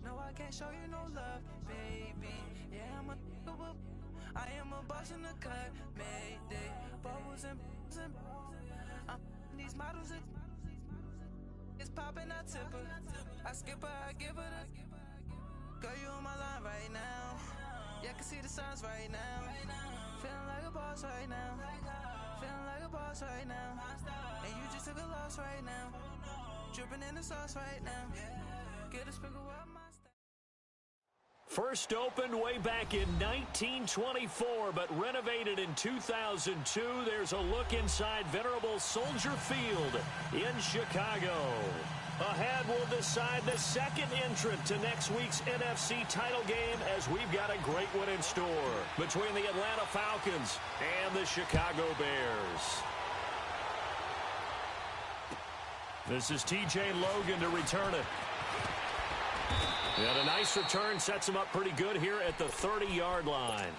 No, I can't show you no love, baby. Yeah, I am a boss in the cut, Mayday. Bubbles and I'm these models. It's popping, I tip her. I skip her, I give her the. Girl, you on my line right now. Yeah, I can see the signs right now. Feeling like a boss right now. Feeling like a boss right now. And you just took a loss right now. Dripping in the sauce right now. Get a sprinkle up my style. First opened way back in 1924, but renovated in 2002. There's a look inside venerable Soldier Field in Chicago. Ahead, we'll decide the second entrant to next week's NFC title game, as we've got a great one in store between the Atlanta Falcons and the Chicago Bears. This is TJ Logan to return it. And a nice return sets him up pretty good here at the 30-yard line.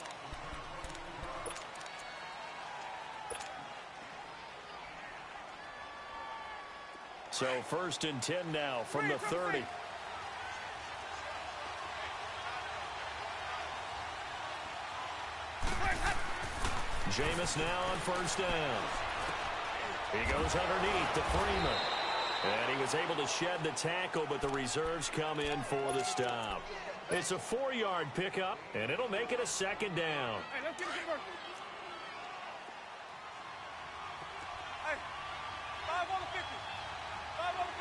So first and 10 now from the 30. Jameis now on first down. He goes underneath to Freeman. And he was able to shed the tackle, but the reserves come in for the stop. It's a 4-yard pickup, and it'll make it a second down. Hey, let's get it to work. Hey, 5 on the 50. 5 on the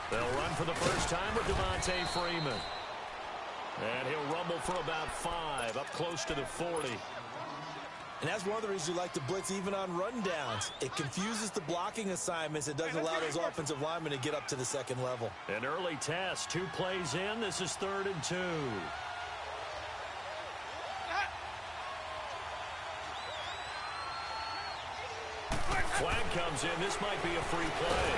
50. They'll run for the first time with Devontae Freeman. And he'll rumble for about 5, up close to the 40. And that's one of the reasons you like to blitz even on rundowns. It confuses the blocking assignments. It doesn't allow those offensive linemen to get up to the second level. An early test, 2 plays in. This is 3rd and 2. Flag comes in. This might be a free play.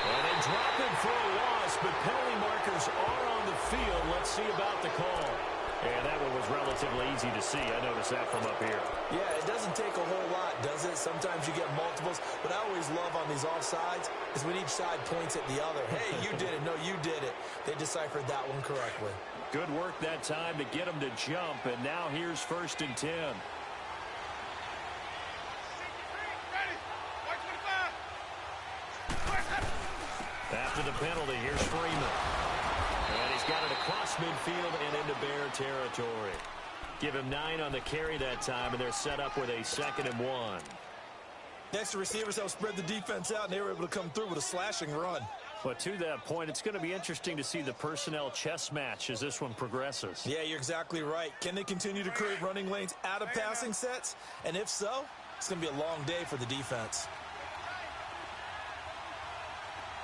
And they drop him for a loss, but penalty markers are on the field. Let's see about the call. And that one was relatively easy to see. I noticed that from up here. Yeah, it doesn't take a whole lot, does it? Sometimes you get multiples. But I always love on these offsides is when each side points at the other. Hey, you did it. No, you did it. They deciphered that one correctly. Good work that time to get him to jump. And now here's 1st and 10. After the penalty, here's Freeman. And he's got it across midfield and into Bear territory. Give him 9 on the carry that time, and they're set up with a 2nd and 1. Next, the receivers help spread the defense out, and they were able to come through with a slashing run. But to that point, it's going to be interesting to see the personnel chess match as this one progresses. Yeah, you're exactly right. Can they continue to create running lanes out of passing sets? And if so, it's going to be a long day for the defense.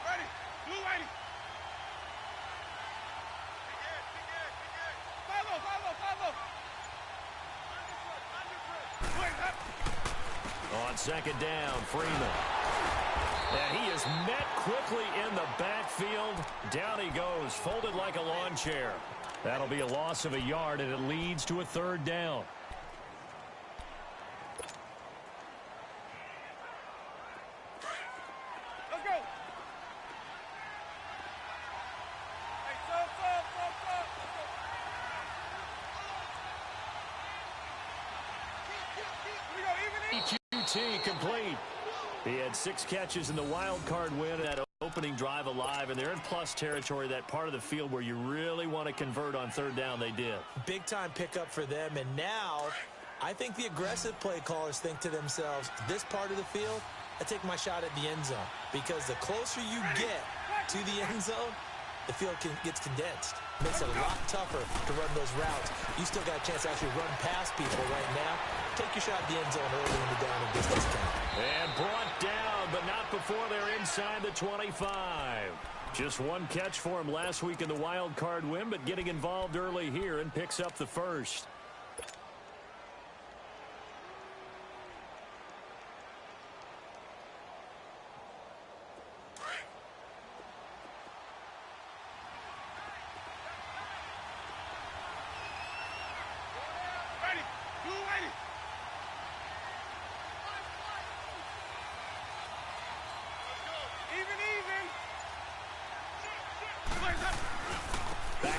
Ready. Blue ready. On 2nd down, Freeman. And he is met quickly in the backfield. Down he goes, folded like a lawn chair. That'll be a loss of a yard, and it leads to a 3rd down. Let's go. Hey, stop. EQT complete. He had 6 catches in the wild card win and that opening drive alive, and they're in plus territory, that part of the field where you really want to convert on 3rd down. They did. Big time pickup for them, and now I think the aggressive play callers think to themselves, this part of the field, I take my shot at the end zone, because the closer you get to the end zone, the field gets condensed. Makes it a lot tougher to run those routes. You still got a chance to actually run past people right now. Take your shot at the end zone early in the down and distance count. And brought down, but not before they're inside the 25. Just 1 catch for him last week in the wild card win, but getting involved early here and picks up the 1st.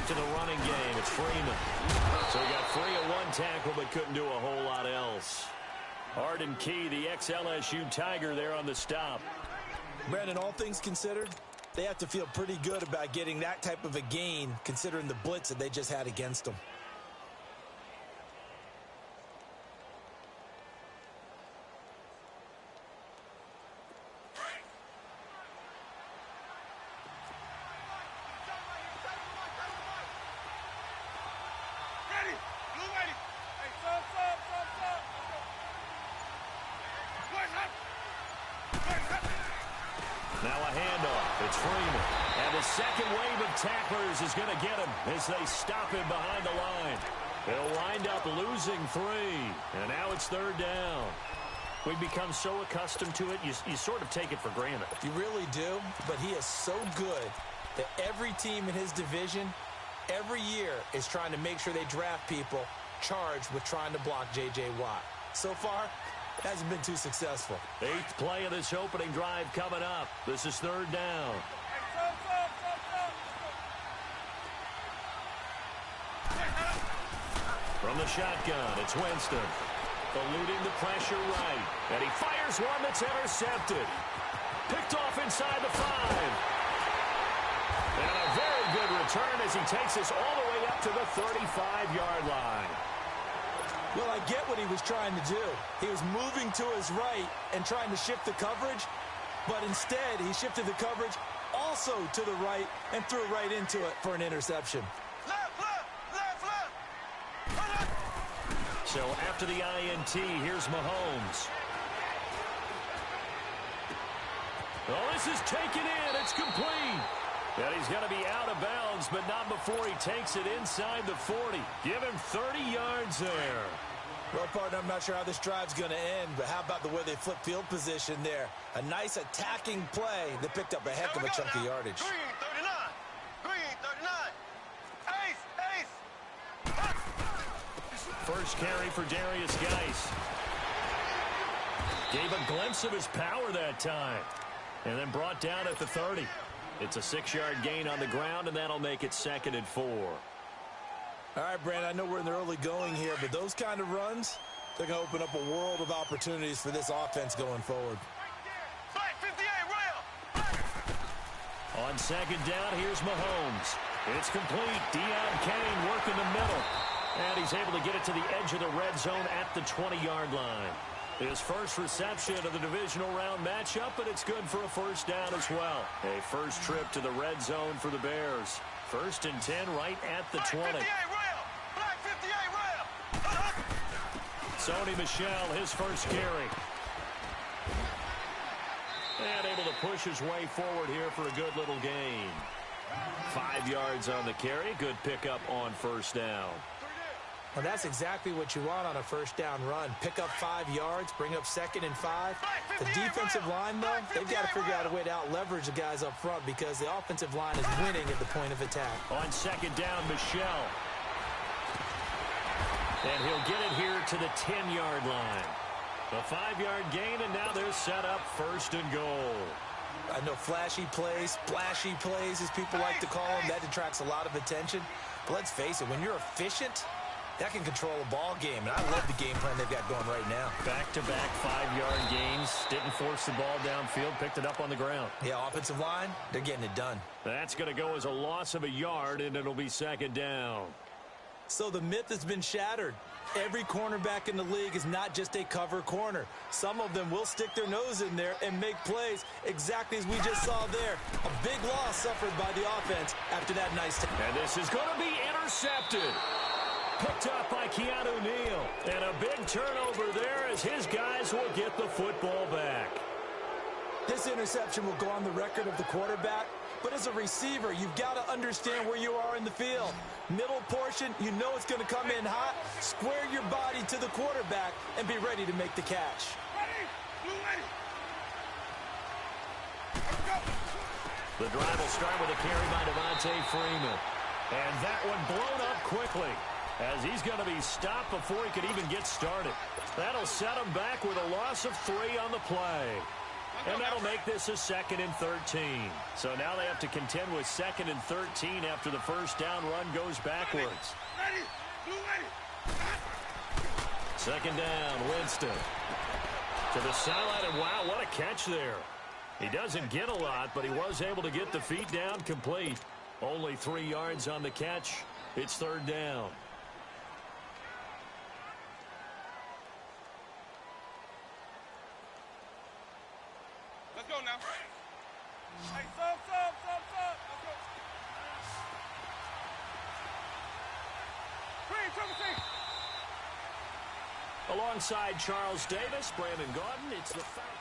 back to the running game. It's Freeman. So he got free of one tackle but couldn't do a whole lot else. Arden Key, the ex-LSU Tiger, there on the stop. Brandon, all things considered, they have to feel pretty good about getting that type of a gain considering the blitz that they just had against them. Now a handoff. It's Freeman. And the second wave of tacklers is going to get him as they stop him behind the line. They'll wind up losing 3. And now it's third down. We've become so accustomed to it, you sort of take it for granted. You really do, but he is so good that every team in his division, every year, is trying to make sure they draft people charged with trying to block J.J. Watt. So far, hasn't been too successful. 8th play of this opening drive coming up. This is third down. From the shotgun, it's Winston. Eluding the pressure right. And he fires one that's intercepted. Picked off inside the 5. And a very good return as he takes us all the way up to the 35-yard line. Well, I get what he was trying to do. He was moving to his right and trying to shift the coverage, but instead he shifted the coverage also to the right and threw right into it for an interception. So after the INT, here's Mahomes. Oh, this is taken in. It's complete. And he's going to be out of bounds, but not before he takes it inside the 40. Give him 30 yards there. Well, partner, I'm not sure how this drive's going to end, but how about the way they flip field position there? A nice attacking play that picked up a heck of a chunk of yardage. Green 39. Ace. First carry for Darius Geis. Gave a glimpse of his power that time. And then brought down at the 30. It's a 6-yard gain on the ground, and that'll make it 2nd and 4. All right, Brandon, I know we're in the early going here, but those kind of runs, they're going to open up a world of opportunities for this offense going forward. On 2nd down, here's Mahomes. It's complete. Deion Kane working the middle. And he's able to get it to the edge of the red zone at the 20-yard line. His first reception of the divisional round matchup, but it's good for a first down as well. A first trip to the red zone for the Bears. 1st and 10 right at the 20. Sony Michel, his first carry. And able to push his way forward here for a good little gain. 5 yards on the carry. Good pickup on first down. Well, that's exactly what you want on a first down run. Pick up 5 yards, bring up 2nd and 5. The defensive line, though, they've got to figure out a way to out-leverage the guys up front because the offensive line is winning at the point of attack. On 2nd down, Michel. And he'll get it here to the 10-yard line. A 5-yard gain, and now they're set up 1st and goal. I know flashy plays, splashy plays, as people like to call them, that detracts a lot of attention. But let's face it, when you're efficient, that can control a ball game, and I love the game plan they've got going right now. Back-to-back 5-yard gains. Didn't force the ball downfield. Picked it up on the ground. Yeah, offensive line, they're getting it done. That's going to go as a loss of a yard, and it'll be 2nd down. So the myth has been shattered. Every cornerback in the league is not just a cover corner. Some of them will stick their nose in there and make plays exactly as we just saw there. A big loss suffered by the offense after that nice tackle. And this is going to be intercepted. Picked up by Keanu Neal. And a big turnover there as his guys will get the football back. This interception will go on the record of the quarterback. But as a receiver, you've got to understand where you are in the field. Middle portion, you know it's going to come in hot. Square your body to the quarterback and be ready to make the catch. The drive will start with a carry by Devontae Freeman. And that one blown up quickly as he's going to be stopped before he could even get started. That'll set him back with a loss of 3 on the play. And that'll make this a 2nd and 13. So now they have to contend with 2nd and 13 after the first down run goes backwards. 2nd down, Winston. To the sideline, and wow, what a catch there. He doesn't get a lot, but he was able to get the feet down complete. Only 3 yards on the catch. It's 3rd down. Let's go now. Hey, sub. Let's go. Triple team. Alongside Charles Davis, Brandon Gaudin, it's the Falcons.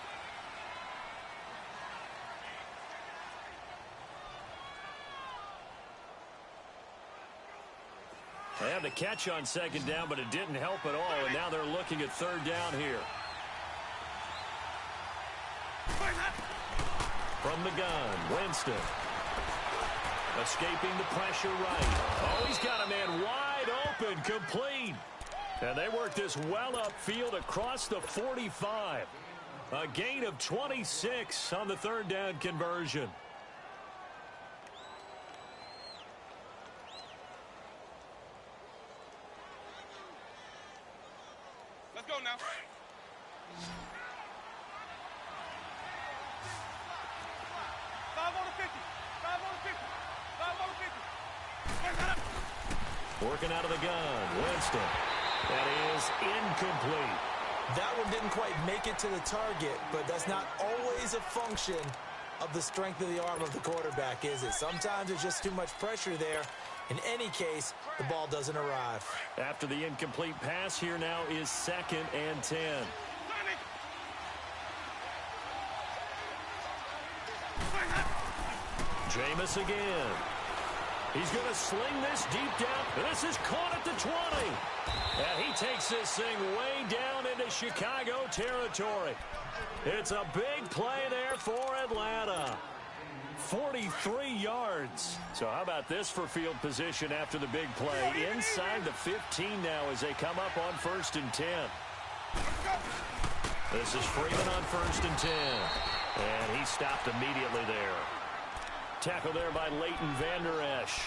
They had the catch on 2nd down, but it didn't help at all, and now they're looking at 3rd down here. From the gun, Winston. Escaping the pressure right. Oh, he's got a man wide open, complete. And they work this well upfield across the 45. A gain of 26 on the 3rd down conversion. Let's go now. 5 on the 50. 5 on the 50. 5 on the 50. Working out of the gun, Winston. That is incomplete. That one didn't quite make it to the target, but that's not always a function of the strength of the arm of the quarterback, is it? Sometimes there's just too much pressure there. In any case, the ball doesn't arrive. After the incomplete pass, here now is 2nd and 10. Jameis again. He's going to sling this deep down. This is caught at the 20. And he takes this thing way down into Chicago territory. It's a big play there for Atlanta. 43 yards. So how about this for field position after the big play? Inside the 15 now as they come up on 1st and 10. This is Freeman on 1st and 10. And he stopped immediately there. Tackle there by Leighton Vander Esch.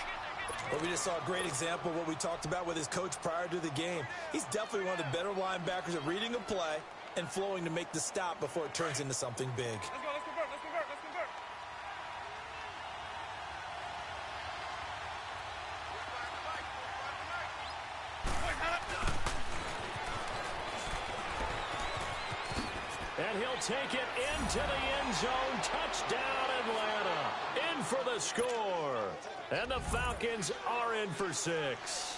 Well, we just saw a great example of what we talked about with his coach prior to the game. He's definitely one of the better linebackers at reading a play and flowing to make the stop before it turns into something big. Let's go. Let's convert. And he'll take it into the end zone. Touchdown, Atlanta. In for the score. And the Falcons are in for 6.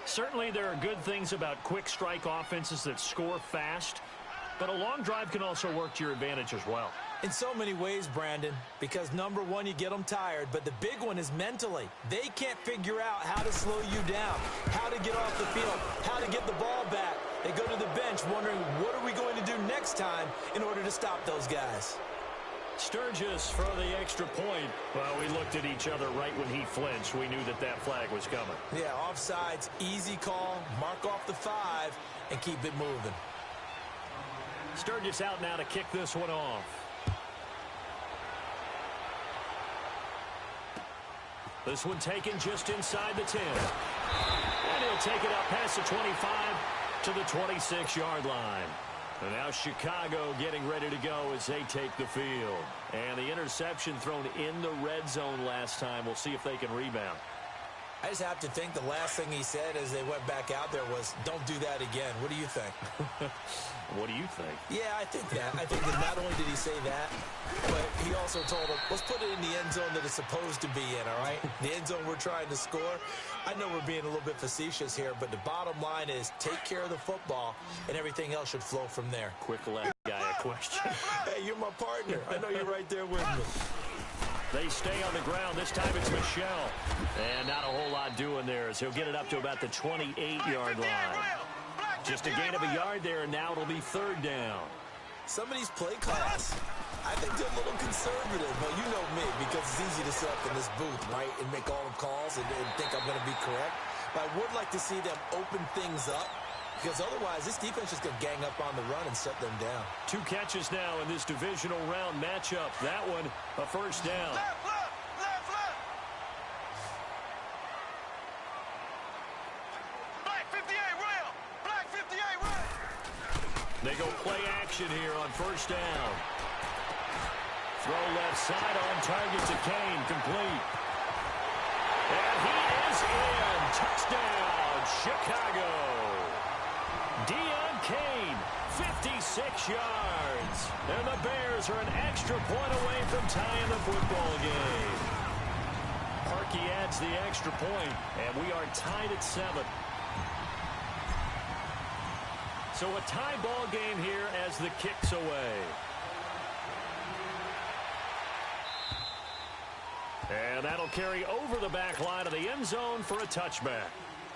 Certainly there are good things about quick strike offenses that score fast, but a long drive can also work to your advantage as well. In so many ways, Brandon, because number one, you get them tired, but the big one is mentally. They can't figure out how to slow you down, how to get off the field, how to get the ball back. They go to the bench wondering, what are we going to do next time in order to stop those guys? Sturgis for the extra point. Well, we looked at each other right when he flinched. We knew that that flag was coming. Yeah, offsides, easy call, mark off the 5, and keep it moving. Sturgis out now to kick this one off. This one taken just inside the 10. And he'll take it up past the 25 to the 26-yard line. And now Chicago getting ready to go as they take the field. And the interception thrown in the red zone last time. We'll see if they can rebound. I just have to think the last thing he said as they went back out there was, don't do that again. What do you think? What do you think? Yeah, I think that. I think that not only did he say that, but he also told him, let's put it in the end zone that it's supposed to be in, all right? The end zone we're trying to score. I know we're being a little bit facetious here, but the bottom line is take care of the football, and everything else should flow from there. Quick left guy a question. Hey, you're my partner. I know you're right there with me. They stay on the ground. This time it's Michelle. And not a whole lot doing there as he'll get it up to about the 28-yard line. Just a gain of a yard there, and now it'll be 3rd down. Some of these play calls, I think they're a little conservative. But you know me, because it's easy to sit up in this booth, right, and make all the calls and think I'm going to be correct. But I would like to see them open things up because otherwise this defense is going to gang up on the run and shut them down. 2 catches now in this divisional round matchup. That one, a first down. Left, left, left, left. Black 58, rail. Black 58, rail. They go play action here on first down. Throw left side on target to Kane, complete. And he is in. Touchdown, Chicago. Deion Kane, 56 yards. And the Bears are an extra point away from tying the football game. Parkey adds the extra point, and we are tied at 7. So a tie ball game here as the kick's away. And that'll carry over the back line of the end zone for a touchback.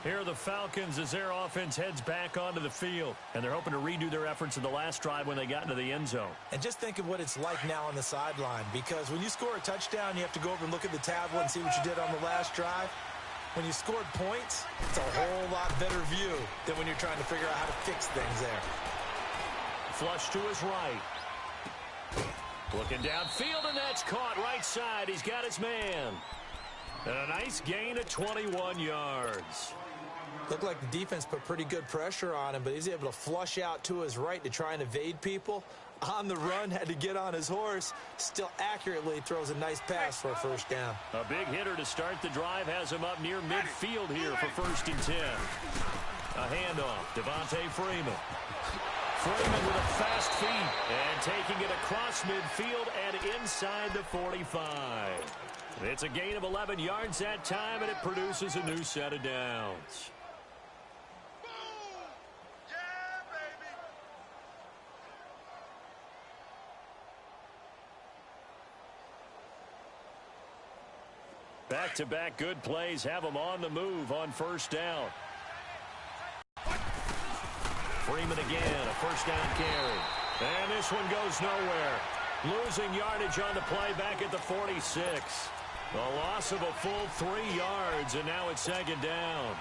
Here are the Falcons as their offense heads back onto the field. And they're hoping to redo their efforts in the last drive when they got into the end zone. And just think of what it's like now on the sideline, because when you score a touchdown, you have to go over and look at the tablet and see what you did on the last drive. When you scored points, it's a whole lot better view than when you're trying to figure out how to fix things there. Flush to his right. Looking downfield, and that's caught right side. He's got his man. And a nice gain of 21 yards. Looked like the defense put pretty good pressure on him, but he's able to flush out to his right to try and evade people. On the run, had to get on his horse. Still accurately throws a nice pass for a first down. A big hitter to start the drive has him up near midfield here for 1st and 10. A handoff, Devontae Freeman. Freeman with a fast feet and taking it across midfield and inside the 45. It's a gain of 11 yards that time, and it produces a new set of downs. Back-to-back good plays have them on the move on first down. Freeman again, a first down carry. And this one goes nowhere. Losing yardage on the play back at the 46. A loss of a full 3 yards, and now it's 2nd down.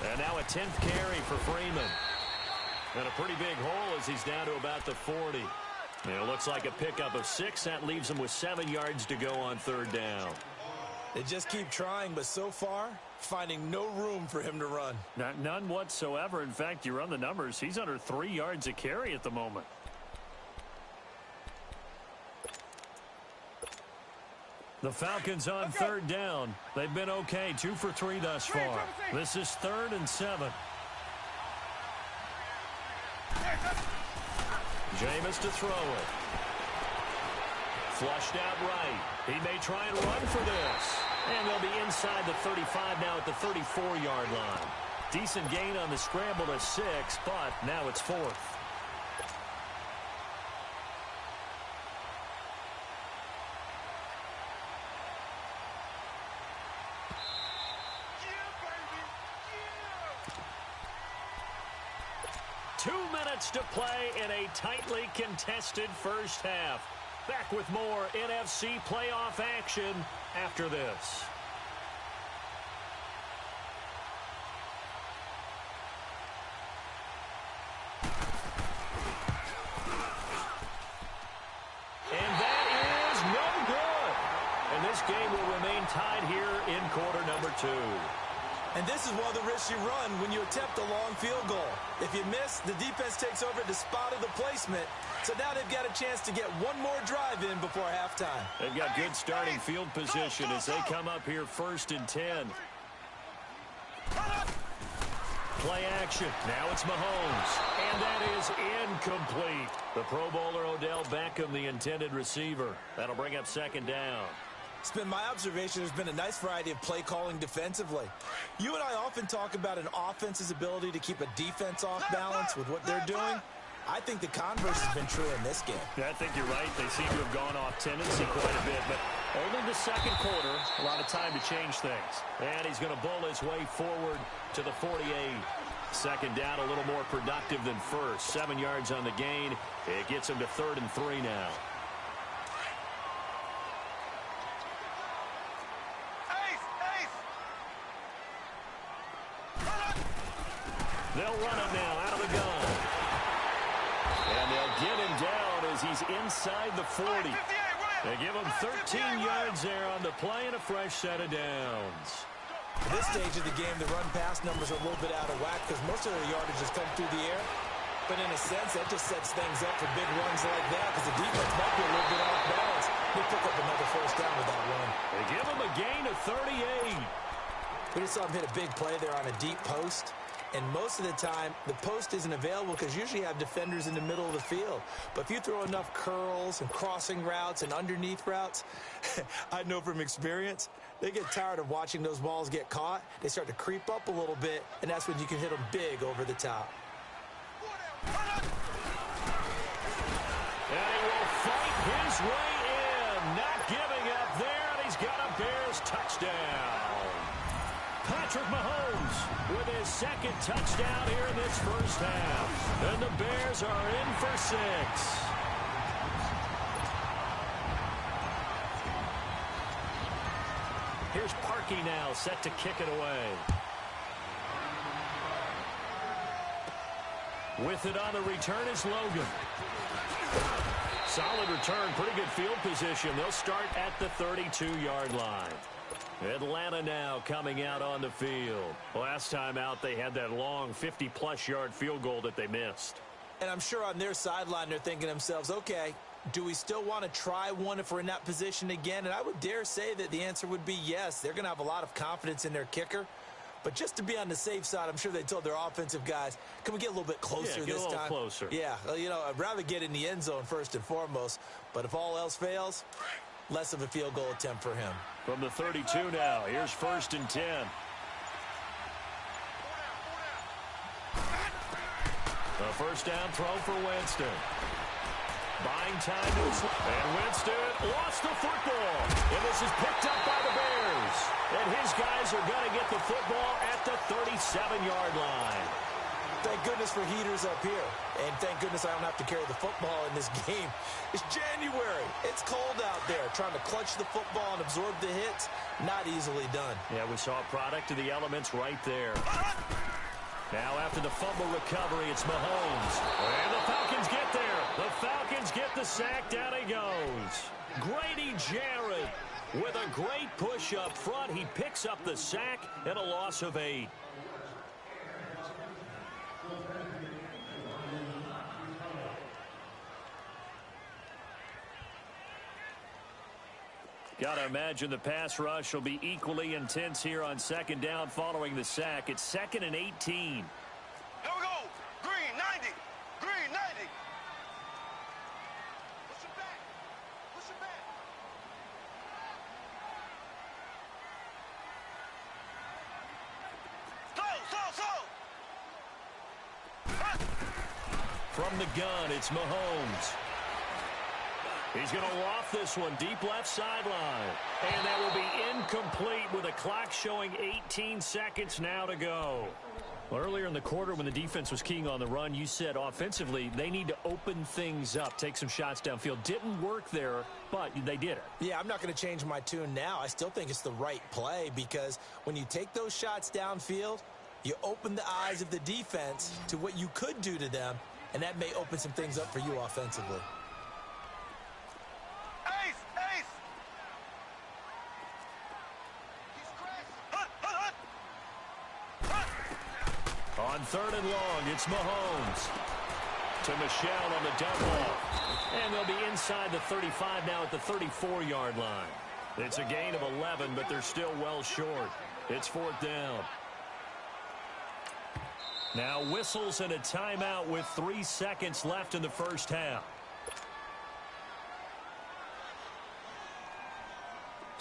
And now a 10th carry for Freeman. And a pretty big hole as he's down to about the 40. And it looks like a pickup of 6. That leaves him with 7 yards to go on 3rd down. They just keep trying, but so far, finding no room for him to run. None whatsoever. In fact, you run the numbers. He's under 3 yards a carry at the moment. The Falcons on 3rd down. They've been okay. 2 for 3 thus far. This is 3rd and 7. Jameis to throw it. Flushed out right. He may try and run for this. And they'll be inside the 35 now at the 34-yard line. Decent gain on the scramble to 6, but now it's 4th. To play in a tightly contested first half. Back with more NFC playoff action after this. And that is no good. And this game will remain tied here in quarter number 2. And this is one of the risks you run when you attempt a long field goal. If you miss, the defense takes over the spot of the placement. So now they've got a chance to get one more drive in before halftime. They've got good starting field position as they come up here 1st and 10. Play action. Now it's Mahomes. And that is incomplete. The Pro Bowler Odell Beckham, the intended receiver. That'll bring up 2nd down. It's been my observation there's been a nice variety of play calling defensively. You and I often talk about an offense's ability to keep a defense off balance with what they're doing. I think the converse has been true in this game. Yeah, I think you're right. They seem to have gone off tendency quite a bit, but only the second quarter, a lot of time to change things. And he's going to bull his way forward to the 48. Second down, a little more productive than first. 7 yards on the gain. It gets him to 3rd and 3 now. They'll run it now out of the gun. And they'll get him down as he's inside the 40. They give him 13 yards there on the play and a fresh set of downs. At this stage of the game, the run-pass numbers are a little bit out of whack because most of the yardage has come through the air. But in a sense, that just sets things up for big runs like that because the defense might be a little bit off balance. They pick up another first down with that run. They give him a gain of 38. We just saw him hit a big play there on a deep post. And most of the time, the post isn't available because usually you have defenders in the middle of the field. But if you throw enough curls and crossing routes and underneath routes, I know from experience, they get tired of watching those balls get caught. They start to creep up a little bit, and that's when you can hit them big over the top. And he will fight his way in, not giving up there, and he's got a Bears touchdown. Patrick Mahomes with his second touchdown here in this first half. And the Bears are in for 6. Here's Parkey now set to kick it away. With it on the return is Logan. Solid return, pretty good field position. They'll start at the 32-yard line. Atlanta now coming out on the field. Last time out, they had that long 50-plus yard field goal that they missed. And I'm sure on their sideline, they're thinking to themselves, okay, do we still want to try one if we're in that position again? And I would dare say that the answer would be yes. They're going to have a lot of confidence in their kicker. But just to be on the safe side, I'm sure they told their offensive guys, can we get a little bit closer this time? Yeah, get a little closer. Yeah, you know, I'd rather get in the end zone first and foremost. But if all else fails, less of a field goal attempt for him. From the 32 now, here's 1st and 10. A first down throw for Winston. Buying time to his... And Winston lost the football. And this is picked up by the Bears. And his guys are going to get the football at the 37-yard line. Thank goodness for heaters up here. And thank goodness I don't have to carry the football in this game. It's January. It's cold out there. Trying to clutch the football and absorb the hits, not easily done. Yeah, we saw a product of the elements right there. Now after the fumble recovery, it's Mahomes. And the Falcons get there. The Falcons get the sack. Down he goes. Grady Jarrett with a great push up front. He picks up the sack and a loss of 8. Got to imagine the pass rush will be equally intense here on second down following the sack. It's 2nd and 18. Here we go. Green, 90. Green, 90. Push it back. Push it back. Slow. From the gun, it's Mahomes. He's going to loft this one deep left sideline. And that will be incomplete with a clock showing 18 seconds now to go. Well, earlier in the quarter when the defense was keying on the run, you said offensively they need to open things up, take some shots downfield. Didn't work there, but they did it. Yeah, I'm not going to change my tune now. I still think it's the right play because when you take those shots downfield, you open the eyes of the defense to what you could do to them, and that may open some things up for you offensively. On 3rd and long, it's Mahomes. To Michelle on the dump off. And they'll be inside the 35 now at the 34-yard line. It's a gain of 11, but they're still well short. It's 4th down. Now whistles and a timeout with 3 seconds left in the first half.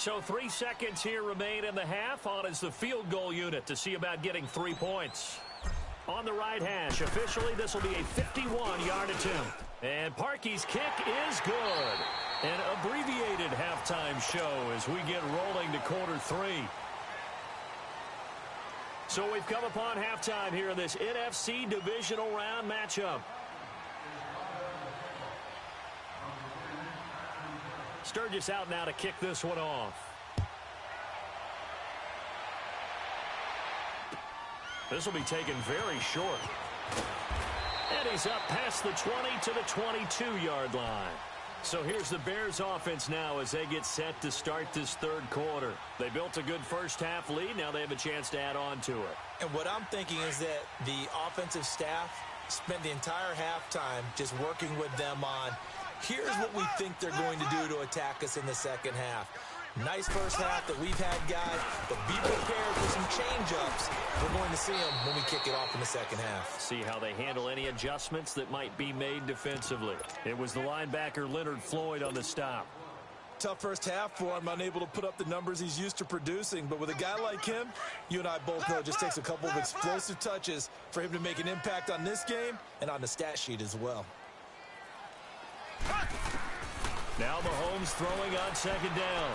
So 3 seconds here remain in the half. On is the field goal unit to see about getting 3 points. On the right hash, officially this will be a 51-yard attempt. And Parkey's kick is good. An abbreviated halftime show as we get rolling to quarter 3. So we've come upon halftime here in this NFC Divisional round matchup. Sturgis out now to kick this one off. This will be taken very short. And he's up past the 20 to the 22-yard line. So here's the Bears offense now as they get set to start this third quarter. They built a good first half lead. Now they have a chance to add on to it. And what I'm thinking is that the offensive staff spent the entire halftime just working with them on, here's what we think they're going to do to attack us in the second half. Nice first half that we've had, guys, but be prepared for some change-ups. We're going to see them when we kick it off in the second half. See how they handle any adjustments that might be made defensively. It was the linebacker Leonard Floyd on the stop. Tough first half for him, unable to put up the numbers he's used to producing. But with a guy like him, you and I both know it just takes a couple of explosive touches for him to make an impact on this game and on the stat sheet as well. Now Mahomes throwing on second down.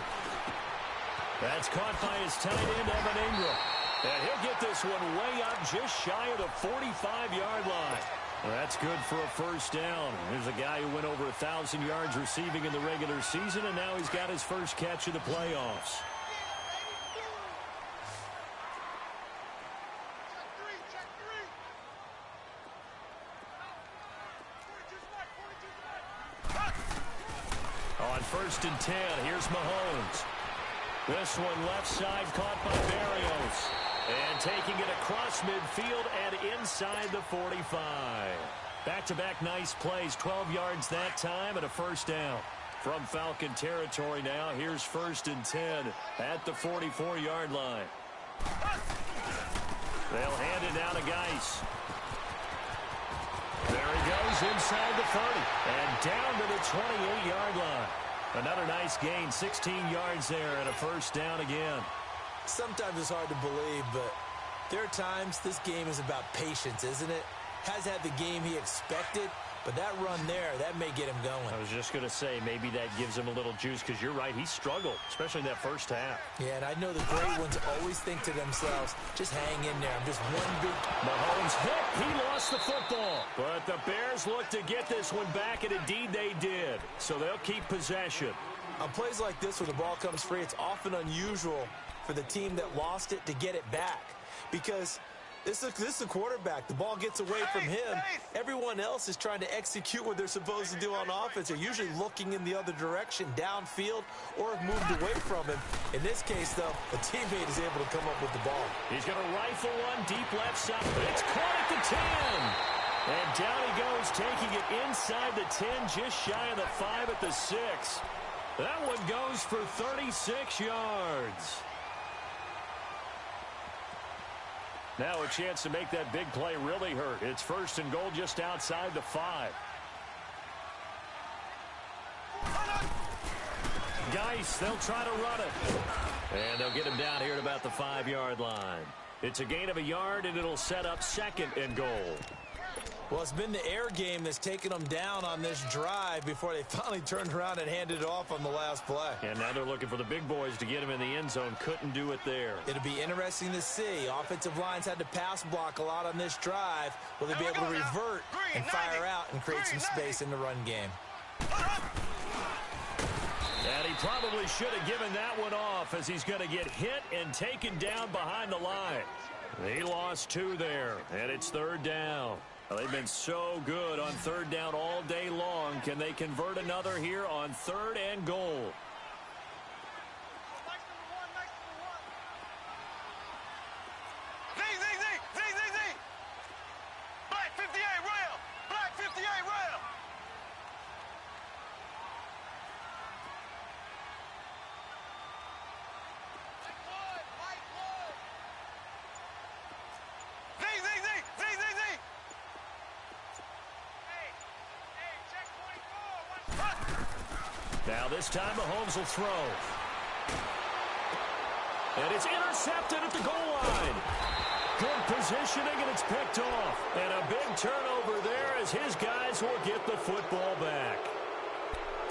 That's caught by his tight end, Evan Ingram. And he'll get this one way up just shy of the 45-yard line. Well, that's good for a first down. There's a guy who went over 1,000 yards receiving in the regular season, and now he's got his first catch of the playoffs. On 1st and 10, here's Mahomes. This one left side caught by Barrios. And taking it across midfield and inside the 45. Back-to-back nice plays, 12 yards that time and a first down. From Falcon territory now, here's 1st and 10 at the 44-yard line. They'll hand it down to Geis. There he goes inside the 30 and down to the 28-yard line. Another nice gain, 16 yards there and a first down again. Sometimes it's hard to believe, but there are times this game is about patience, isn't it? Has had the game he expected, but that run there, that may get him going. I was just going to say, maybe that gives him a little juice because you're right, he struggled, especially in that first half. Yeah, and I know the great ones always think to themselves, just hang in there. I'm just one big... Mahomes hit. He lost the football. But the Bears look to get this one back, and indeed they did. So they'll keep possession. On plays like this where the ball comes free, it's often unusual for the team that lost it to get it back. Because this is the quarterback. The ball gets away from him. Everyone else is trying to execute what they're supposed to do on offense. They're usually looking in the other direction, downfield, or have moved away from him. In this case, though, a teammate is able to come up with the ball. He's going to rifle one deep left side. It's caught at the 10. And down he goes, taking it inside the 10, just shy of the 5 at the 6. That one goes for 36 yards. Now a chance to make that big play really hurt. It's 1st and goal just outside the 5. Geis, they'll try to run it. And they'll get him down here at about the 5-yard line. It's a gain of a yard, and it'll set up 2nd and goal. Well, it's been the air game that's taken them down on this drive before they finally turned around and handed it off on the last play. And now they're looking for the big boys to get him in the end zone. Couldn't do it there. It'll be interesting to see. Offensive lines had to pass block a lot on this drive. Will they be able to revert and fire out and create some space in the run game? And he probably should have given that one off as he's going to get hit and taken down behind the line. He lost 2 there, and it's 3rd down. Well, they've been so good on 3rd down all day long. Can they convert another here on 3rd and goal? Black 58 rail. Black 58 rail. Now this time Mahomes will throw. And it's intercepted at the goal line. Good positioning, and it's picked off. And a big turnover there as his guys will get the football back.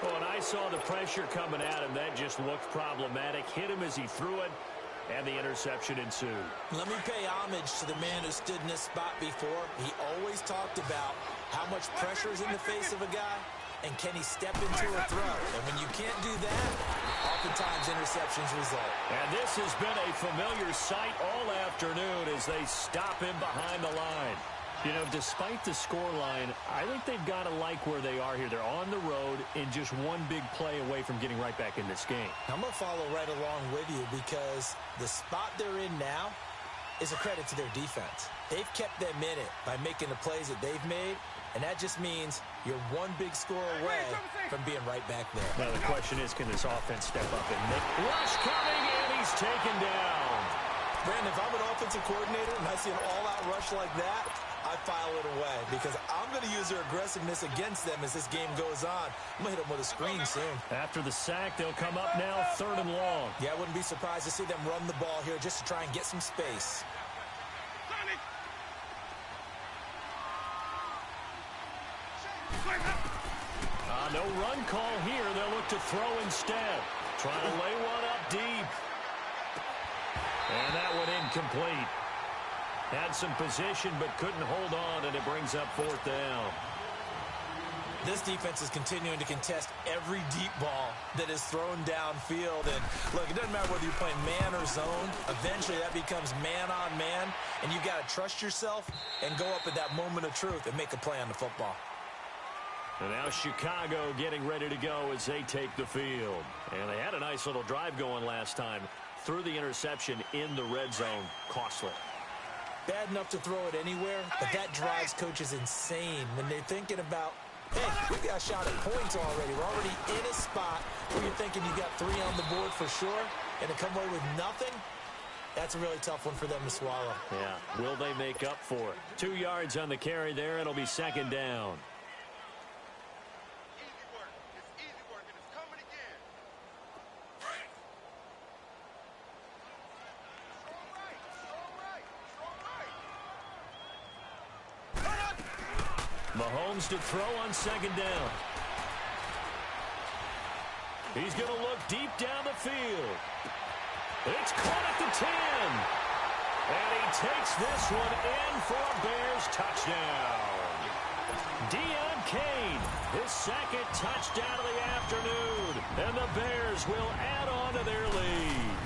Oh, and I saw the pressure coming at him. That just looked problematic. Hit him as he threw it, and the interception ensued. Let me pay homage to the man who stood in this spot before. He always talked about how much pressure is in the face of a guy, and can he step into a throw. And when you can't do that, oftentimes interceptions result. And this has been a familiar sight all afternoon as they stop him behind the line. You know, despite the scoreline, I think they've got to like where they are here. They're on the road and just one big play away from getting right back in this game. I'm going to follow right along with you because the spot they're in now is a credit to their defense. They've kept them in it by making the plays that they've made, and that just means you're one big score away from being right back there. Now the question is, can this offense step up and make rush coming, and he's taken down. Brandon, if I'm an offensive coordinator and I see an all-out rush like that, I file it away because I'm going to use their aggressiveness against them as this game goes on. I'm going to hit them with a screen soon. After the sack, they'll come up now 3rd and long. Yeah, I wouldn't be surprised to see them run the ball here just to try and get some space. No run call here. They'll look to throw instead. Trying to lay one up deep. And that one incomplete. Had some position but couldn't hold on, and it brings up 4th down. This defense is continuing to contest every deep ball that is thrown downfield. And, look, it doesn't matter whether you're playing man or zone. Eventually that becomes man on man, and you've got to trust yourself and go up at that moment of truth and make a play on the football. And now Chicago getting ready to go as they take the field. And they had a nice little drive going last time. Threw the interception in the red zone. Costly. Bad enough to throw it anywhere, but that drives coaches insane when they're thinking about, hey, we got a shot at points already. We're already in a spot where you're thinking you got 3 on the board for sure, and to come away with nothing, that's a really tough one for them to swallow. Yeah, will they make up for it? 2 yards on the carry there. It'll be 2nd down. Mahomes to throw on 2nd down. He's going to look deep down the field. It's caught at the 10. And he takes this one in for a Bears touchdown. Deion Kane, his 2nd touchdown of the afternoon. And the Bears will add on to their lead.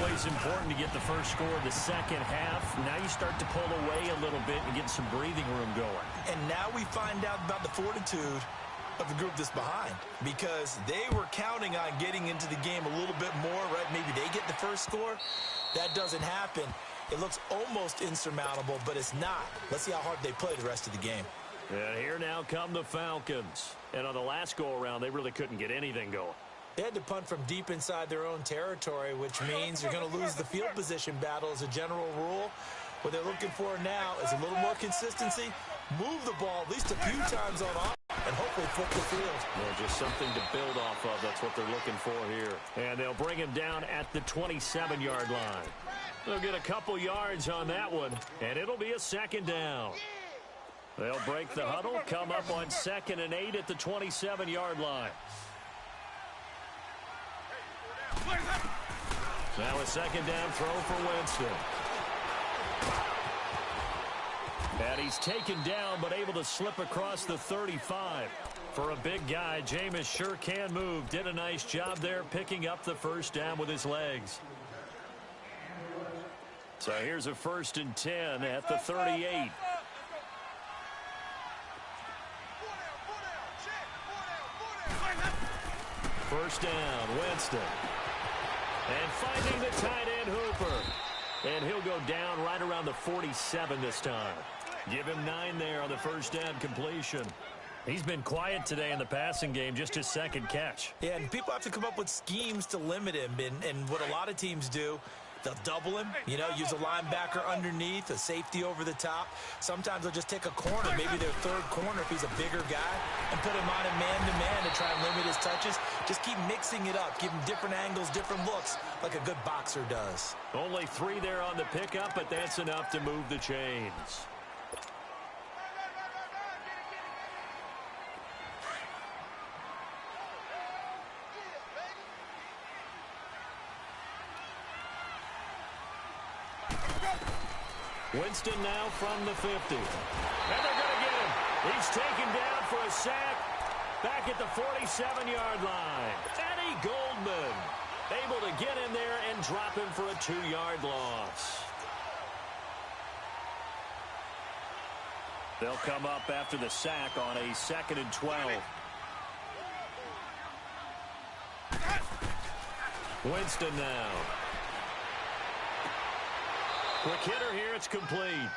Always important to get the first score of the second half. Now you start to pull away a little bit and get some breathing room going. And now we find out about the fortitude of the group that's behind, because they were counting on getting into the game a little bit more, right? Maybe they get the first score. That doesn't happen. It looks almost insurmountable, but it's not. Let's see how hard they play the rest of the game. And here now come the Falcons. And on the last go-around, they really couldn't get anything going. They had to punt from deep inside their own territory, which means you're going to lose the field position battle as a general rule. What they're looking for now is a little more consistency, move the ball at least a few times on offense, and hopefully flip the field. Yeah, just something to build off of. That's what they're looking for here. And they'll bring him down at the 27-yard line. They'll get a couple yards on that one, and it'll be a 2nd down. They'll break the huddle, come up on 2nd and 8 at the 27-yard line. Now a 2nd down throw for Winston. And he's taken down but able to slip across the 35. For a big guy, Jameis sure can move. Did a nice job there picking up the 1st down with his legs. So here's a 1st and 10 at the 38. First down, Winston. And finding the tight end, Hooper. And he'll go down right around the 47 this time. Give him 9 there on the 1st down completion. He's been quiet today in the passing game, just his 2nd catch. Yeah, and people have to come up with schemes to limit him. And what a lot of teams do, They'll double him, you know, use a linebacker underneath, a safety over the top. Sometimes they'll just take a corner, maybe their third corner if he's a bigger guy, and put him on a man-to-man to try and limit his touches. Just keep mixing it up, give him different angles, different looks, like a good boxer does. Only 3 there on the pickup, but that's enough to move the chains. Winston now from the 50. And they're going to get him. He's taken down for a sack back at the 47-yard line. Eddie Goldman able to get in there and drop him for a 2-yard loss. They'll come up after the sack on a 2nd and 12. Winston now. Quick hitter here, it's complete.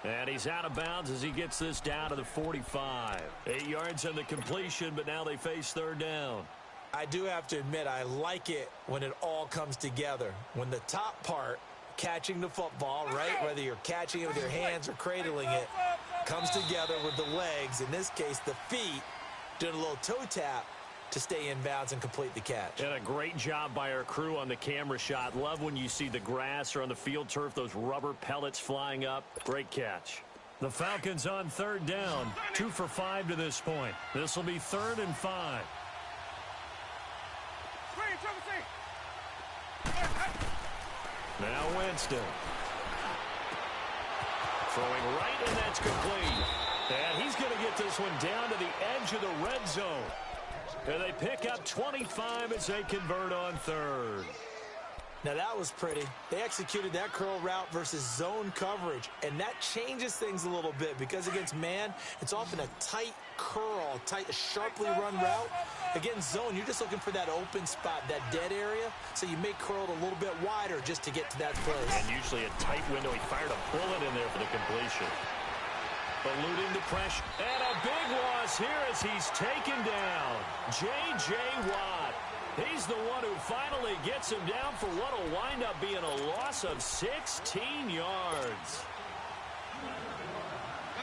And he's out of bounds as he gets this down to the 45. 8 yards on the completion, but now they face 3rd down. I do have to admit, I like it when it all comes together. When the top part, catching the football, right, whether you're catching it with your hands or cradling it, comes together with the legs, in this case the feet, doing a little toe tap to stay in bounds and complete the catch. And a great job by our crew on the camera shot. Love when you see the grass or on the field turf, those rubber pellets flying up. Great catch. The Falcons on 3rd down, 2 for 5 to this point. This will be 3rd and 5. Now Winston. Throwing right, and that's complete. And he's going to get this one down to the edge of the red zone. And they pick up 25 as they convert on 3rd. Now that was pretty. They executed that curl route versus zone coverage, and that changes things a little bit because against man, it's often a tight curl, tight, sharply run route. Against zone, you're just looking for that open spot, that dead area, so you make curl a little bit wider just to get to that place. And usually a tight window. He fired a bullet in there for the completion. Eluding the pressure. And a big loss here as he's taken down. J.J. Watt. He's the one who finally gets him down for what will wind up being a loss of 16 yards.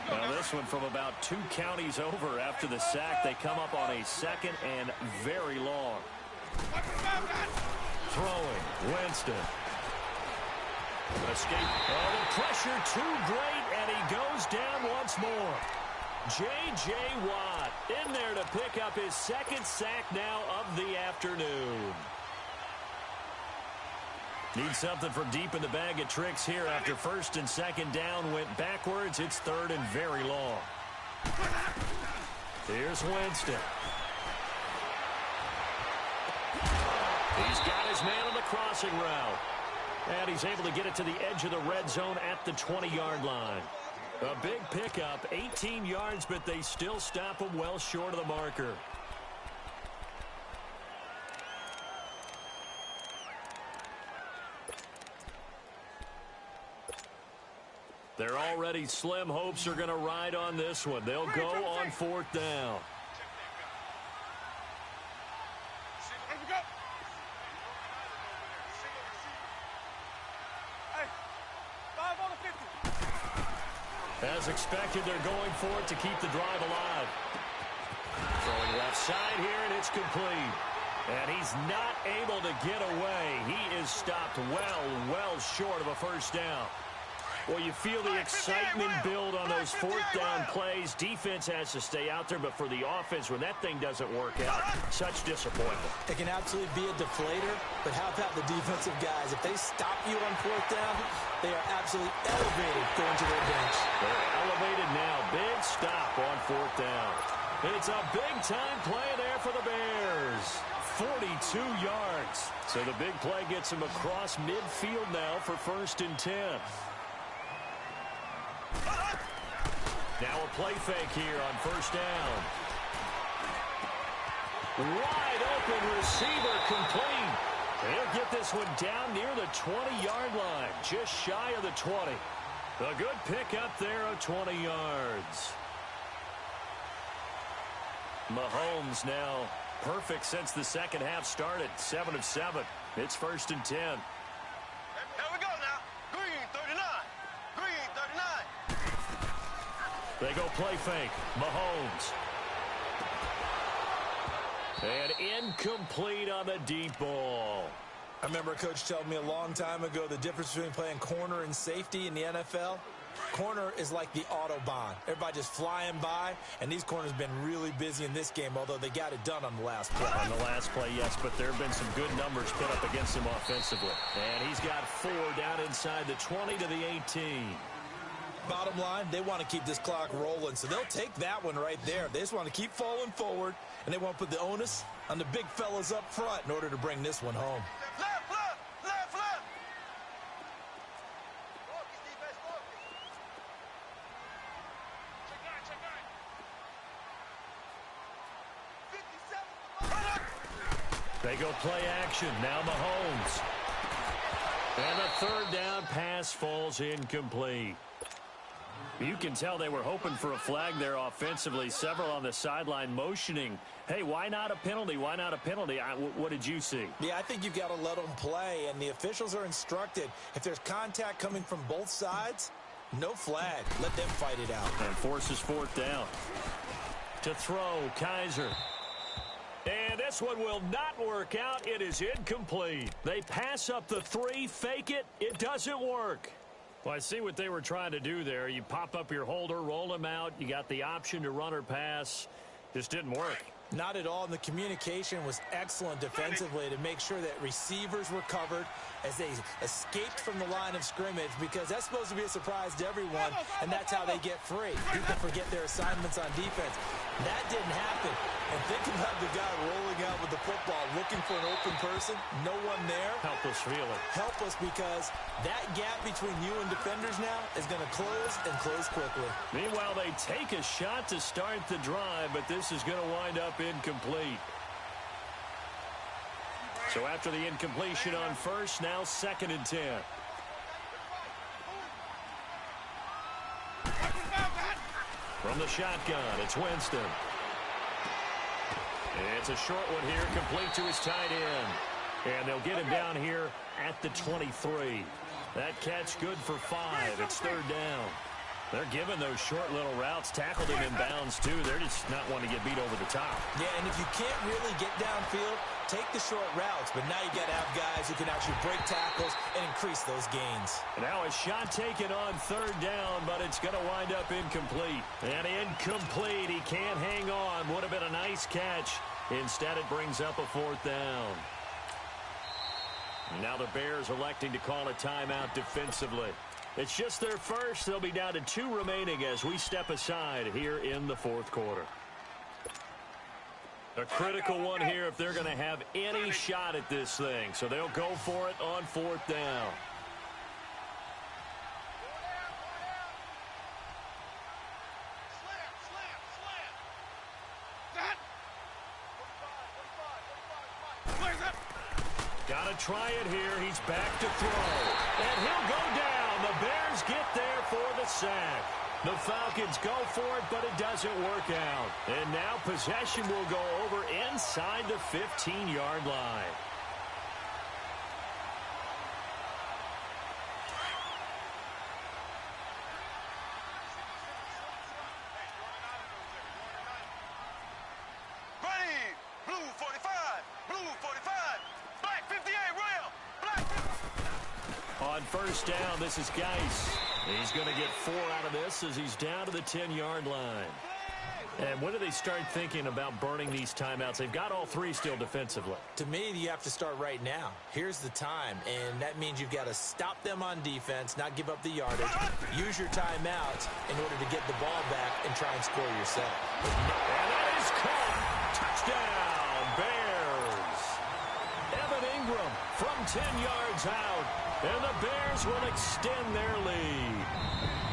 Now this one from about 2 counties over after the sack. They come up on a 2nd and very long. Throwing. Winston. Escape. Oh, the pressure too great, and he goes down once more. J.J. Watt in there to pick up his 2nd sack now of the afternoon. Need something from deep in the bag of tricks here after 1st and 2nd down went backwards. It's 3rd and very long. Here's Winston. He's got his man on the crossing route. And he's able to get it to the edge of the red zone at the 20-yard line. A big pickup, 18 yards, but they still stop him well short of the marker. They're already slim hopes are going to ride on this one. They'll go on 4th down. As expected, they're going for it to keep the drive alive. Throwing left side here, and it's complete. And he's not able to get away. He is stopped well short of a 1st down. Well, you feel the excitement build on those 4th down plays. Defense has to stay out there, but for the offense, when that thing doesn't work out, such disappointment. It can absolutely be a deflator, but how about the defensive guys? If they stop you on 4th down, they are absolutely elevated going to their bench. They're elevated now. Big stop on 4th down. It's a big-time play there for the Bears. 42 yards. So the big play gets him across midfield now for 1st and 10. Now a play fake here on 1st down. Wide open receiver complete. They'll get this one down near the 20-yard line, just shy of the 20. A good pickup there of 20 yards. Mahomes now perfect since the 2nd half started, 7 of 7. It's 1st and 10. Here we go. They go play fake. Mahomes. And incomplete on the deep ball. I remember a coach telling me a long time ago the difference between playing corner and safety in the NFL. Corner is like the Autobahn. Everybody just flying by, and these corners have been really busy in this game, although they got it done on the last play. On the last play, yes, but there have been some good numbers put up against him offensively. And he's got 4 down inside the 20 to the 18. Bottom line, they want to keep this clock rolling, so they'll take that one right there. They just want to keep falling forward, and they want to put the onus on the big fellas up front in order to bring this one home. Left, left, left, left. They go play action. Now Mahomes. And the 3rd down pass falls incomplete. You can tell they were hoping for a flag there offensively. Several on the sideline motioning. Hey, why not a penalty? Why not a penalty? What did you see? Yeah, I think you've got to let them play, and the officials are instructed. If there's contact coming from both sides, no flag. Let them fight it out. And forces 4th down. To throw, Kaiser. And this one will not work out. It is incomplete. They pass up the 3, fake it. It doesn't work. Well, I see what they were trying to do there. You pop up your holder, roll him out. You got the option to run or pass. Just didn't work. Not at all. And the communication was excellent defensively to make sure that receivers were covered as they escaped from the line of scrimmage, because that's supposed to be a surprise to everyone, and that's how they get free. People forget their assignments on defense. That didn't happen. And think about the guy rolling out with the football, looking for an open person, no one there. Helpless feeling. Helpless, because that gap between you and defenders now is going to close, and close quickly. Meanwhile, they take a shot to start the drive, but this is going to wind up incomplete. So after the incompletion on first, now 2nd and 10. From the shotgun, it's Winston. It's a short one here, complete to his tight end. And they'll get him down here at the 23. That catch good for 5. It's 3rd down. They're giving those short little routes. Tackled him in bounds, too. They're just not wanting to get beat over the top. Yeah, and if you can't really get downfield, take the short routes. But now you got to have guys who can actually break tackles and increase those gains. Now a shot taken on 3rd down, but it's going to wind up incomplete. And incomplete. He can't hang on. Would have been a nice catch. Instead, it brings up a 4th down. Now the Bears electing to call a timeout defensively. It's just their first. They'll be down to 2 remaining as we step aside here in the 4th quarter. A critical one here if they're going to have any shot at this thing. So they'll go for it on 4th down. Got to try it here. He's back to throw. And he'll go down. The Bears get there for the sack. The Falcons go for it, but it doesn't work out. And now possession will go over inside the 15-yard line. On first down, this is Geis. He's going to get 4 out of this as he's down to the 10-yard line. And when do they start thinking about burning these timeouts? They've got all 3 still defensively. To me, you have to start right now. Here's the time, and that means you've got to stop them on defense, not give up the yardage, use your timeouts in order to get the ball back and try and score yourself. And that is caught. Touchdown, Bears. Evan Ingram from 10 yards out, and the Bears will extend their lead.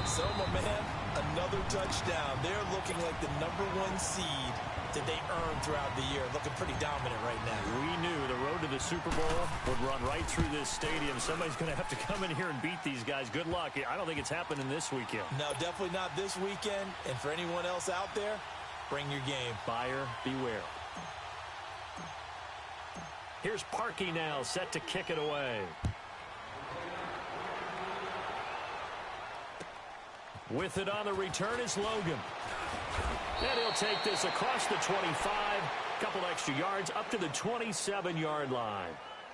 So, my man, another touchdown. They're looking like the #1 seed that they earned throughout the year. Looking pretty dominant right now. We knew the road to the Super Bowl would run right through this stadium. Somebody's going to have to come in here and beat these guys. Good luck. I don't think it's happening this weekend. No, definitely not this weekend. And for anyone else out there, bring your game. Buyer beware. Here's Parkey now, set to kick it away. With it on the return is Logan. And he'll take this across the 25. Couple extra yards up to the 27-yard line.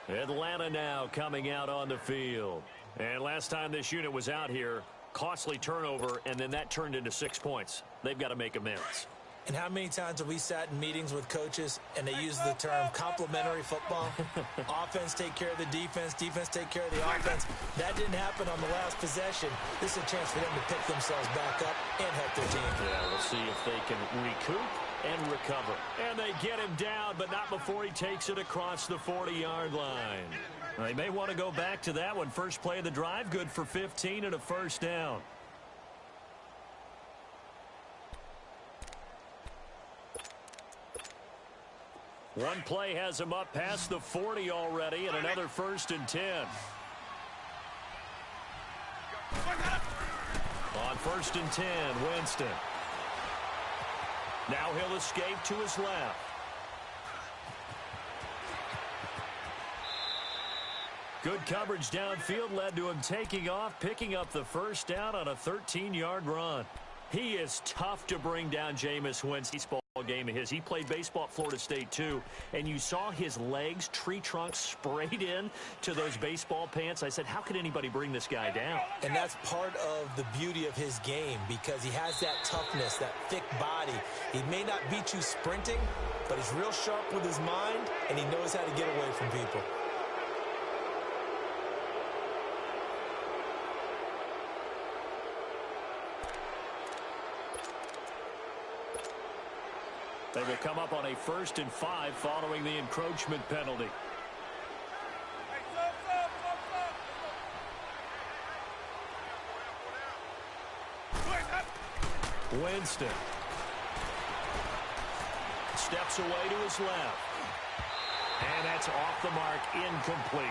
Atlanta now coming out on the field. And last time this unit was out here, costly turnover, and then that turned into 6 points. They've got to make amends. And how many times have we sat in meetings with coaches and they use the term complementary football? Offense take care of the defense, defense take care of the offense. That didn't happen on the last possession. This is a chance for them to pick themselves back up and help their team. Yeah, we'll see if they can recoup and recover. And they get him down, but not before he takes it across the 40-yard line. They may want to go back to that one. First play of the drive, good for 15 and a first down. One play has him up past the 40 already, and another 1st and 10. On 1st and 10, Winston. Now he'll escape to his left. Good coverage downfield led to him taking off, picking up the first down on a 13-yard run. He is tough to bring down, Jameis Winston. Game of his. He played baseball at Florida State too, and you saw his legs, tree trunks sprayed in to those baseball pants. I said, how could anybody bring this guy down? And that's part of the beauty of his game, because he has that toughness, that thick body. He may not beat you sprinting, but he's real sharp with his mind, and he knows how to get away from people. They will come up on a 1st and 5 following the encroachment penalty. Winston steps away to his left. And that's off the mark, incomplete.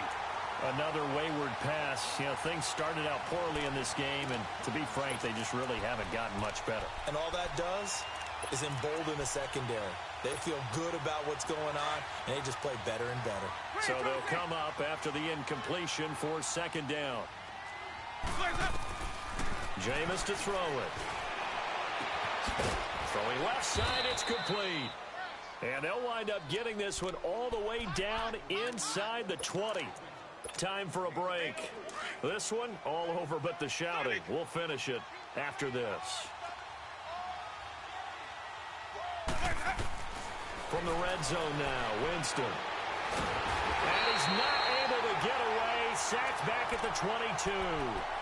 Another wayward pass. You know, things started out poorly in this game, and to be frank, they just really haven't gotten much better. And all that does is embolden the secondary. They feel good about what's going on, and they just play better and better. So they'll come up after the incompletion for 2nd down. Jameis to throw it. Throwing left side, it's complete. And they'll wind up getting this one all the way down inside the 20. Time for a break. This one all over but the shouting. We'll finish it after this. From the red zone now, Winston. And he's not able to get away. Sacked back at the 22.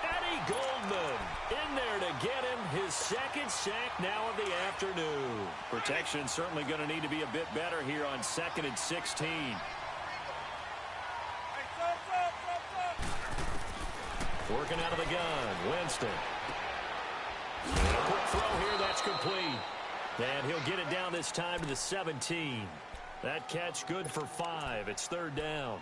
Eddie Goldman in there to get him his 2nd sack now of the afternoon. Protection certainly going to need to be a bit better here on 2nd and 16. Working out of the gun, Winston. A quick throw here, that's complete. And he'll get it down this time to the 17. That catch good for 5. It's 3rd down.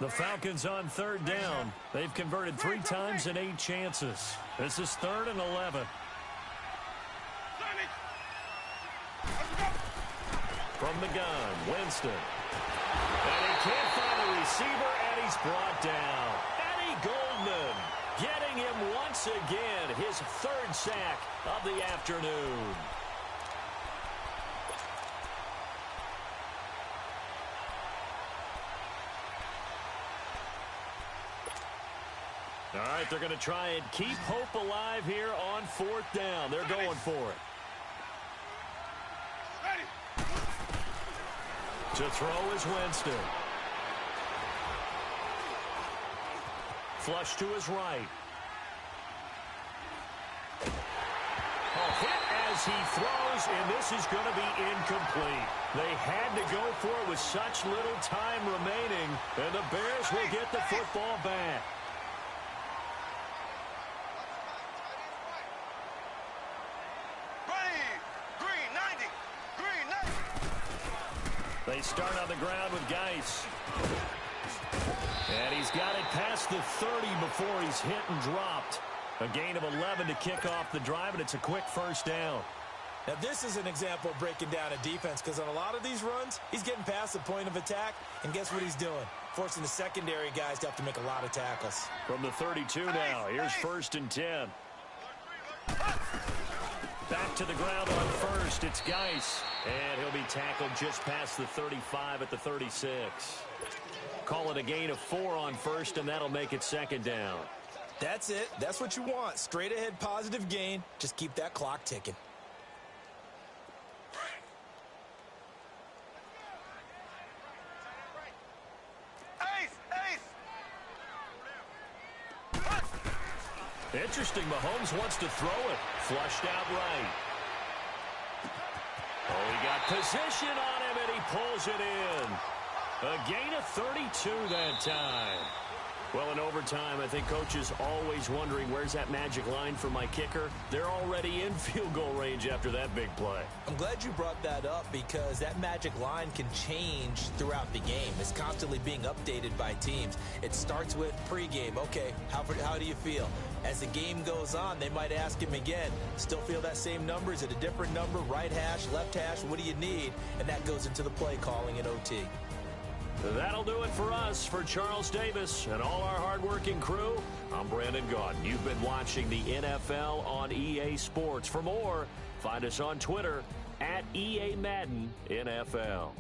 The Falcons on 3rd down. They've converted 3 times in 8 chances. This is 3rd and 11. From the gun, Winston. And he can't find a receiver, and he's brought down. Eddie Goldman getting him once again, his 3rd sack of the afternoon. All right, they're going to try and keep hope alive here on 4th down. They're going for it. To throw is Winston. Flush to his right. Hit as he throws, and this is going to be incomplete. They had to go for it with such little time remaining, and the Bears will get the football back. They start on the ground with Geis. And he's got it past the 30 before he's hit and dropped. A gain of 11 to kick off the drive, and it's a quick 1st down. Now, this is an example of breaking down a defense, because on a lot of these runs, he's getting past the point of attack, and guess what he's doing? forcing the secondary guys to have to make a lot of tackles. From the 32 now, here's 1st and 10. Back to the ground on first. It's Geis. And he'll be tackled just past the 35 at the 36. Call it a gain of 4 on first, and that'll make it 2nd down. That's it. That's what you want. Straight ahead positive gain. Just keep that clock ticking. Interesting, Mahomes wants to throw it. Flushed out right. Oh, he got position on him, and he pulls it in. A gain of 32 that time. Well, in overtime, I think Coach is always wondering, where's that magic line for my kicker? They're already in field goal range after that big play. I'm glad you brought that up because that magic line can change throughout the game. It's constantly being updated by teams. It starts with pregame. Okay, how do you feel? As the game goes on, they might ask him again, still feel that same number? Is it a different number? Right hash, left hash, what do you need? And that goes into the play calling in OT. That'll do it for us. For Charles Davis and all our hardworking crew, I'm Brandon Gaudin. You've been watching the NFL on EA Sports. For more, find us on Twitter @EA Madden NFL.